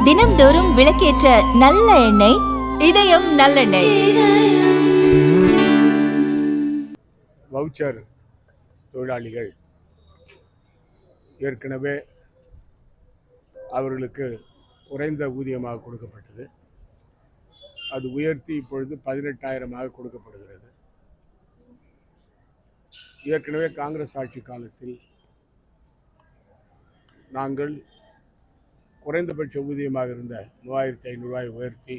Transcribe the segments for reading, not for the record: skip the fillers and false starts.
தினம்தோறும் விளக்கேற்ற நல்ல எண்ணெய் இதயம் நல்லெண்ணெய். வவுச்சர் தொழிலாளிகள் ஏற்கனவே அவர்களுக்கு குறைந்த ஊதியமாக கொடுக்கப்பட்டது. அது உயர்த்தி இப்பொழுது 18,000 கொடுக்கப்படுகிறது. ஏற்கனவே காங்கிரஸ் ஆட்சி காலத்தில் நாங்கள் குறைந்தபட்ச ஊதியமாக இருந்த 3,500 உயர்த்தி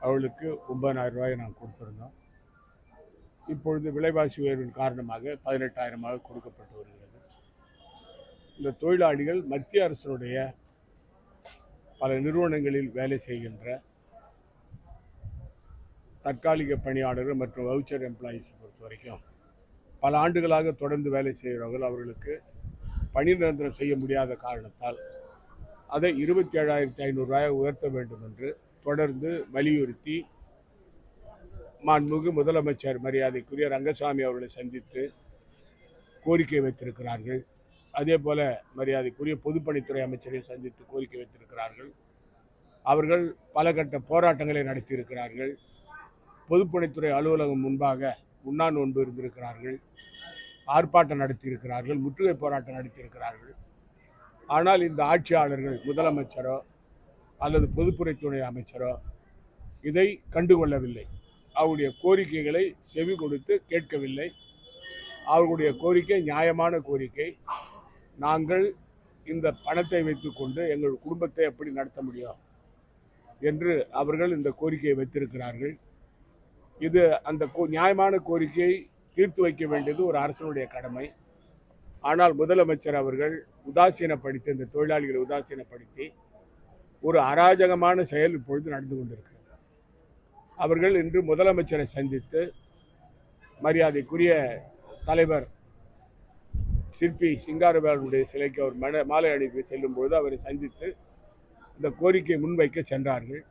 அவர்களுக்கு 9,000 நாம் கொடுத்திருந்தோம். இப்பொழுது விலைவாசி உயர்வின் காரணமாக 18,000 கொடுக்கப்பட்டு வருகிறது. இந்த தொழிலாளிகள் மத்திய அரசினுடைய பல நிறுவனங்களில் வேலை செய்கின்ற தற்காலிக பணியாளர்கள் மற்றும் வவுச்சர் எம்ப்ளாயீஸை பொறுத்த வரைக்கும் பல ஆண்டுகளாக தொடர்ந்து வேலை செய்கிறவர்கள் அவர்களுக்கு பணி நிரந்தரம் செய்ய முடியாத காரணத்தால் அதை 27,500 உயர்த்த வேண்டும் என்று தொடர்ந்து வலியுறுத்தி மாண்புமிகு முதலமைச்சர் மரியாதைக்குரிய ரங்கசாமி அவர்களை சந்தித்து கோரிக்கை வைத்திருக்கிறார்கள். அதே போல மரியாதைக்குரிய பொதுப்பணித்துறை அமைச்சரை சந்தித்து கோரிக்கை வைத்திருக்கிறார்கள். அவர்கள் பல கட்ட போராட்டங்களை நடத்தியிருக்கிறார்கள். பொதுப்பணித்துறை அலுவலகம் முன்பாக உண்ணா நோன்பு இருந்திருக்கிறார்கள், ஆர்ப்பாட்டம் நடத்தியிருக்கிறார்கள், முற்றுகை போராட்டம் நடத்தியிருக்கிறார்கள். ஆனால் இந்த ஆட்சியாளர்கள் முதலமைச்சரோ அல்லது பொதுப்பணித்துறை அமைச்சரோ இதை கண்டுகொள்ளவில்லை. அவருடைய கோரிக்கைகளை செவி கொடுத்து கேட்கவில்லை. அவர்களுடைய கோரிக்கை நியாயமான கோரிக்கை. நாங்கள் இந்த பணத்தை வைத்துக்கொண்டு எங்கள் குடும்பத்தை எப்படி நடத்த முடியும் என்று அவர்கள் இந்த கோரிக்கையை வைத்திருக்கிறார்கள். இது அந்த நியாயமான கோரிக்கையை தீர்த்து வைக்க வேண்டியது ஒரு அரசனுடைய கடமை. ஆனால் முதலமைச்சர் அவர்கள் உதாசீனப்படுத்தி, இந்த தொழிலாளிகளை உதாசீனப்படுத்தி ஒரு அராஜகமான செயல் இப்பொழுது நடந்து கொண்டிருக்கிறது. அவர்கள் இன்று முதலமைச்சரை சந்தித்து மரியாதைக்குரிய தலைவர் சிற்பி சிங்காரவேலனுடைய சிலைக்கு அவர் மாலை அணிவிக்க செல்லும்போது அவரை சந்தித்து இந்த கோரிக்கை முன்வைக்க சென்றார்கள்.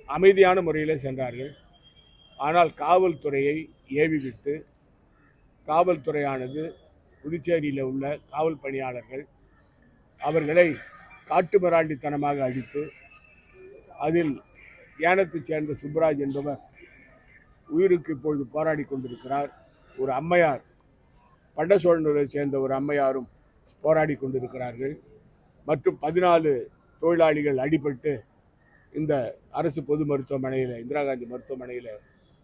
அமைதியான முறையில் சென்றார்கள். ஆனால் காவல்துறையை ஏவிவிட்டு காவல்துறையானது புதுச்சேரியில் உள்ள காவல் பணியாளர்கள் அவர்களை காட்டுமிராண்டித்தனமாக அடித்து, அதில் ஏனத்தைச் சேர்ந்த சுப்ராஜ் என்பவர் உயிருக்கு இப்பொழுது போராடி கொண்டிருக்கிறார். ஒரு அம்மையார், பண்டசோழனூரை சேர்ந்த ஒரு அம்மையாரும் போராடி கொண்டிருக்கிறார்கள். மற்றும் 14 தொழிலாளிகள் அடிபட்டு இந்த அரசு பொது மருத்துவமனையில், இந்திரா காந்தி மருத்துவமனையில்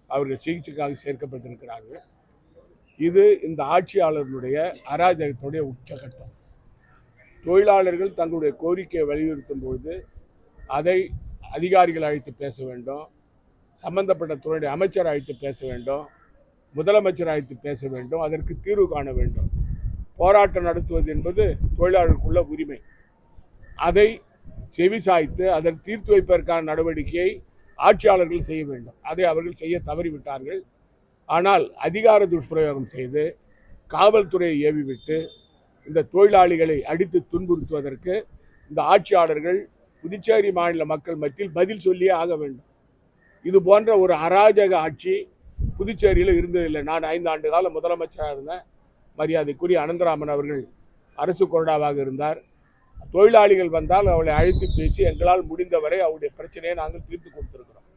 அவர்கள் சிகிச்சைக்காக சேர்க்கப்பட்டிருக்கிறார்கள். இது இந்த ஆட்சியாளர்களுடைய அராஜகத்துடைய உச்சகட்டம். தொழிலாளர்கள் தங்களுடைய கோரிக்கையை வலியுறுத்தும் பொழுது அதை அதிகாரிகள் அழைத்து பேச வேண்டும், சம்பந்தப்பட்ட துறையுடைய அமைச்சர் அழைத்து பேச வேண்டும், முதலமைச்சர் அழைத்து பேச வேண்டும், அதற்கு தீர்வு காண வேண்டும். போராட்டம் நடத்துவது என்பது தொழிலாளர்களுக்குள்ள உரிமை. அதை செவிசாய்த்து அதன் தீர்த்து வைப்பதற்கான நடவடிக்கையை ஆட்சியாளர்கள் செய்ய வேண்டும். அதை அவர்கள் செய்ய தவறிவிட்டார்கள். ஆனால் அதிகார துஷ்பிரயோகம் செய்து காவல்துறையை ஏவிவிட்டு இந்த தொழிலாளிகளை அடித்து துன்புறுத்துவதற்கு இந்த ஆட்சியாளர்கள் புதுச்சேரி மாநில மக்கள் மத்தியில் பதில் சொல்லியே ஆக வேண்டும். இது போன்ற ஒரு அராஜக ஆட்சி புதுச்சேரியில் இருந்ததில்லை. நான் 5 ஆண்டு காலம் முதலமைச்சராக இருந்தேன். மரியாதைக்குரிய அனந்தராமன் அவர்கள் அரசு கொறடாவாக இருந்தார். தொழிலாளிகள் வந்தால் அவளை அழைத்து பேசி எங்களால் முடிந்தவரை அவருடைய பிரச்சனையை நாங்கள் தீர்த்து கொடுத்திருக்கிறோம்.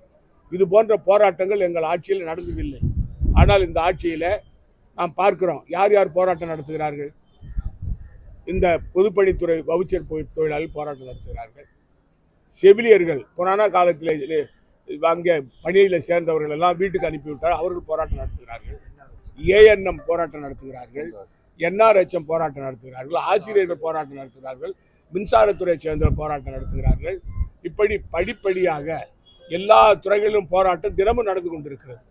இது போன்ற போராட்டங்கள் எங்கள் ஆட்சியில் நடந்ததில்லை. ஆனால் இந்த ஆட்சியில் நாம் பார்க்கிறோம் யார் யார் போராட்டம் நடத்துகிறார்கள். இந்த பொதுப்பணித்துறை வவுச்சர் தொழிலாளர்கள் போராட்டம் நடத்துகிறார்கள். செவிலியர்கள் கொரோனா காலத்தில் அங்கே பணியில் சேர்ந்தவர்கள் எல்லாம் வீட்டுக்கு அனுப்பிவிட்டால் அவர்கள் போராட்டம் நடத்துகிறார்கள். ஏஎன்எம் போராட்டம் நடத்துகிறார்கள், என்ஆர்ஹெச்எம் போராட்டம் நடத்துகிறார்கள், ஆசிரியர்கள் போராட்டம் நடத்துகிறார்கள், மின்சாரத்துறை சேர்ந்தவர்கள் போராட்டம் நடத்துகிறார்கள். இப்படி படிப்படியாக எல்லா துறைகளிலும் போராட்டம் தினமும் நடந்து கொண்டிருக்கிறது.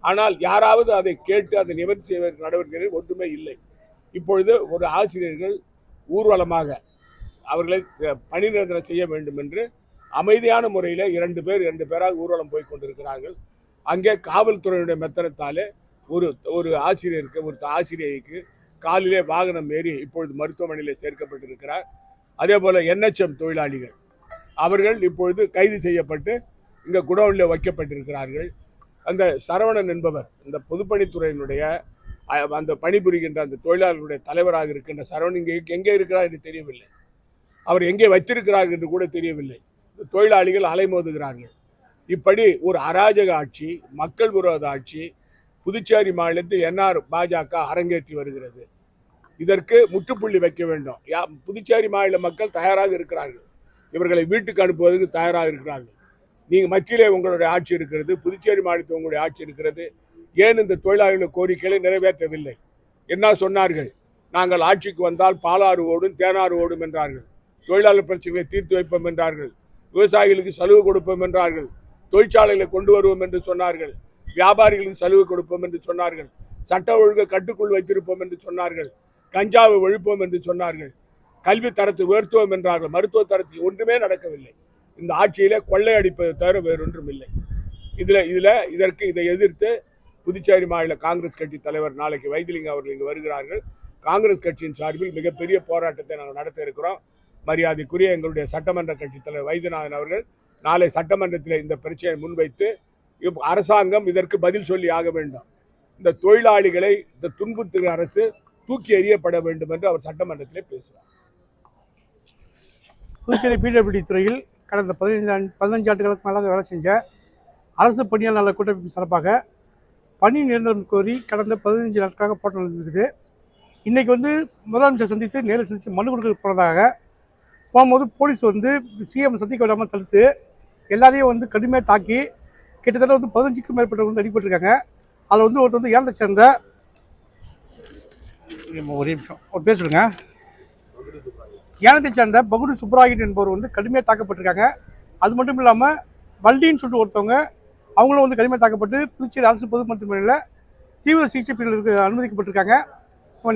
ஆனால் யாராவது அதை கேட்டு அதை நிவர்த்தி செய்வதற்கு நடவடிக்கைகள் ஒன்றுமே இல்லை. இப்பொழுது ஒரு ஆசிரியர்கள் ஊர்வலமாக அவர்களை பணி நிரந்தரம் செய்ய வேண்டும் என்று அமைதியான முறையில் 2 பேராக ஊர்வலம் போய் கொண்டிருக்கிறார்கள். அங்கே காவல்துறையுடைய மெத்தனத்தாலே ஒரு ஆசிரியருக்கு, ஒரு ஆசிரியைக்கு காலிலே வாகனம் ஏறி இப்பொழுது மருத்துவமனையில் சேர்க்கப்பட்டிருக்கிறார். அதே போல NHM தொழிலாளிகள் அவர்கள் இப்பொழுது கைது செய்யப்பட்டு இங்கே குடோனில் வைக்கப்பட்டிருக்கிறார்கள். அந்த சரவணன் என்பவர் இந்த பொதுப்பணித்துறையினுடைய அந்த பணிபுரிகின்ற அந்த தொழிலாளர்களுடைய தலைவராக இருக்கின்ற சரவணன் இங்கே எங்கே இருக்கிறார் என்று தெரியவில்லை. அவர் எங்கே வைத்திருக்கிறார்கள் என்று கூட தெரியவில்லை. தொழிலாளிகள் அலைமோதுகிறார்கள். இப்படி ஒரு அராஜக ஆட்சி, மக்கள் விரோத ஆட்சி புதுச்சேரி மாநிலத்தில் என்ஆர் பாஜக அரங்கேற்றி வருகிறது. இதற்கு முற்றுப்புள்ளி வைக்க வேண்டும். புதுச்சேரி மாநில மக்கள் தயாராக இருக்கிறார்கள். இவர்களை வீட்டுக்கு அனுப்புவதற்கு தயாராக இருக்கிறார்கள். நீங்கள் மத்தியிலே உங்களுடைய ஆட்சி இருக்கிறது, புதுச்சேரி மாநிலத்தில் உங்களுடைய ஆட்சி இருக்கிறது. ஏன் இந்த தொழிலாளர்கள் கோரிக்கைகளை நிறைவேற்றவில்லை? என்ன சொன்னார்கள்? நாங்கள் ஆட்சிக்கு வந்தால் பாலாறு ஓடும், தேனாறு ஓடும் என்றார்கள். தொழிலாளர் பிரச்சனைகளை தீர்த்து வைப்போம் என்றார்கள். விவசாயிகளுக்கு சலுகை கொடுப்போம் என்றார்கள். தொழிற்சாலைகளை கொண்டு வருவோம் என்று சொன்னார்கள். வியாபாரிகளுக்கு சலுகை கொடுப்போம் என்று சொன்னார்கள். சட்ட ஒழுங்கை கட்டுக்குள் வைத்திருப்போம் என்று சொன்னார்கள். கஞ்சாவை ஒழிப்போம் என்று சொன்னார்கள். கல்வி தரத்தை உயர்த்துவோம் என்றார்கள். மருத்துவ தரத்தில் ஒன்றுமே நடக்கவில்லை. இந்த ஆட்சியிலே கொள்ளையடிப்பதை தவிர வேறொன்றும் இல்லை. இதை எதிர்த்து புதுச்சேரி மாநில காங்கிரஸ் கட்சி தலைவர் நாளைக்கு வைத்திலிங்கம் அவர்கள் இங்கு வருகிறார்கள். காங்கிரஸ் கட்சியின் சார்பில் மிகப்பெரிய போராட்டத்தை நாங்கள் நடத்த இருக்கிறோம். மரியாதைக்குரிய எங்களுடைய சட்டமன்ற கட்சி தலைவர் வைத்தியநாதன் அவர்கள் நாளை சட்டமன்றத்தில் இந்த பிரச்சனையை முன்வைத்து அரசாங்கம் இதற்கு பதில் சொல்லி ஆக வேண்டும். இந்த தொழிலாளிகளை இந்த துன்புறுத்துகிற அரசு தூக்கி எறியப்பட வேண்டும் என்று அவர் சட்டமன்றத்திலே பேசுவார். புதுச்சேரி பிடபிள்யூடி துறையில் கடந்த 15 ஆண்டுகளுக்கு மேலாக வேலை செஞ்ச அரசு பணியாளர் நல கூட்டமைப்பின் சார்பாக பணி நிரந்தரம் கோரி கடந்த 15 நாட்களாக போராட்டம் நடந்திருக்குது. இன்றைக்கி முதலமைச்சர் சந்தித்து நேரில் சந்தித்து மனு கொடுக்க போனதாக போகும்போது போலீஸ் சிஎம் சந்திக்க விடாமல் தடுத்து எல்லாரையும் கடுமையாக தாக்கி கிட்டத்தட்ட 15க்கும் மேற்பட்டவங்க அடிபட்டிருக்காங்க. அதில் ஒருத்தர் ஏழை சேர்ந்த ஒரே நிமிஷம் ஒரு பேசுடுங்க. ஏனத்தை சேர்ந்த பகுடு சுப்ராயன் என்பவர் கடுமையாக தாக்கப்பட்டிருக்காங்க. அது மட்டும் இல்லாமல் வள்ளின்னு சொல்லிட்டு ஒருத்தவங்க அவங்களும் கடுமையாக தாக்கப்பட்டு புதுச்சேரி அரசு பொது மருத்துவமனையில் தீவிர சிகிச்சை பிரிவுகளுக்கு அனுமதிக்கப்பட்டிருக்காங்க.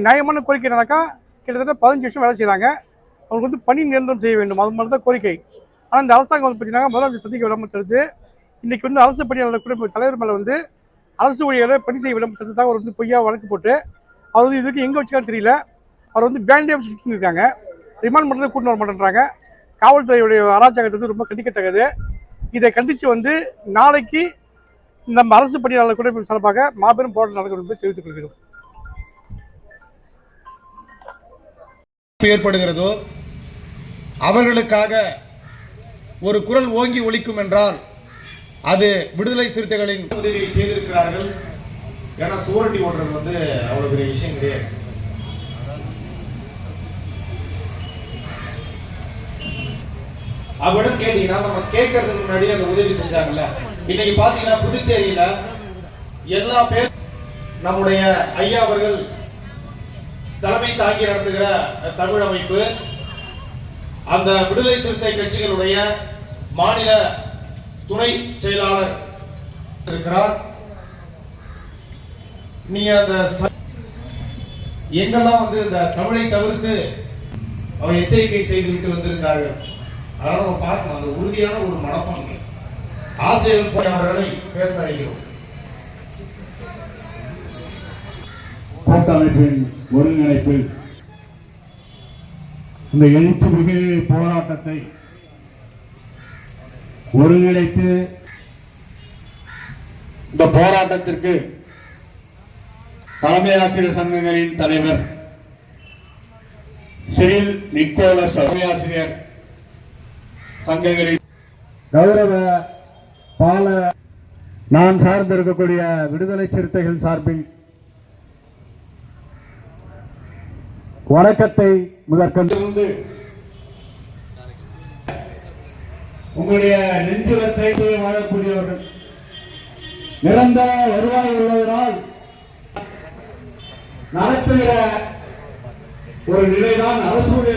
நியாயமான கோரிக்கை நடக்கா கிட்டத்தட்ட 15 வருஷம் வேலை செய்கிறாங்க. அவங்களுக்கு பணி நிரந்தரம் செய்ய வேண்டும், அது மாதிரி தான் கோரிக்கை. ஆனால் இந்த அரசாங்கம் பார்த்தீங்கன்னா முதலமைச்சர் சந்திக்க விடாமல் தடுத்து இன்றைக்கி அரசு பணியாளர் கூட தலைவர் மேலே அரசு ஊழியரை பணி செய்ய விடாமல் தடுத்தாக அவர் பொய்யா வழக்கு போட்டு அவர் இதுக்கு எங்கே வச்சுக்கான்னு தெரியல. அவர் வேண்டிய சுற்றி இருக்காங்க. ரிமாண்ட் பண்ணுறது கூட்டு வர மாட்டேன்றாங்க. காவல்துறையுடைய அராஜகத்தை ரொம்ப கண்டிக்கத்தக்கது. இதை கண்டித்து நாளைக்கு நம்ம அரசு பணியாளர் கூட சார்பாக மாபெரும் போராட்டம் நடக்கும் என்பதை தெரிவித்துக் கொள்கிறோம். ஏற்படுகிறதோ அவர்களுக்காக ஒரு குரல் ஓங்கி ஒலிக்கும் என்றால் அது விடுதலை சிறுத்தைகளின் உதவியை செய்திருக்கிறார்கள். ஏன்னா சூரட்டி ஓடுறது அவ்வளவு பெரிய விஷயம் கிடையாது. அவரிடம் கேட்டீங்கன்னா நம்ம கேட்கறதுக்கு முன்னாடி அந்த உதவி செஞ்சாங்கல்ல. இன்னைக்கு பாத்தீங்கன்னா புதுச்சேரியில எல்லா பேர் நம்முடைய ஐயா அவர்கள் தலைமை தாங்கி நடத்துகிற தமிழ் அமைப்பு அந்த விடுதலை சிறுத்தை கட்சிகளுடைய மாநில துணை செயலாளர் இருக்கிறார். நீங்க அந்த எங்கெல்லாம் இந்த தமிழை தவிர்த்து அவர் எச்சரிக்கை செய்துவிட்டு வந்திருந்தார்கள். அதனால நம்ம பார்க்கணும் அந்த உறுதியான ஒரு மனப்பான்மை. ஆசிரியர்கள் அவர்களை பேச அழைக்கிறோம். கூட்டமைப்பின் ஒருங்கிணைப்பில் இந்த எழுச்சி மிகு போராட்டத்தை ஒருங்கிணைத்து இந்த போராட்டத்திற்கு தலைமை ஆசிரியர் சங்கங்களின் தலைவர் சிறில் நிக்கோலஸ் தலைமை ஆசிரியர் சங்கங்களின் கௌரவ பால நான் சார்ந்திருக்கக்கூடிய விடுதலை சிறுத்தைகள் சார்பில் வணக்கத்தை முதற்கொண்டு உங்களுடைய நெஞ்சுரத்தை வாழக்கூடியவர்கள் நிரந்தர வருவாய் உள்ளதனால் நடத்துகிற ஒரு நிலைதான் அரசுடைய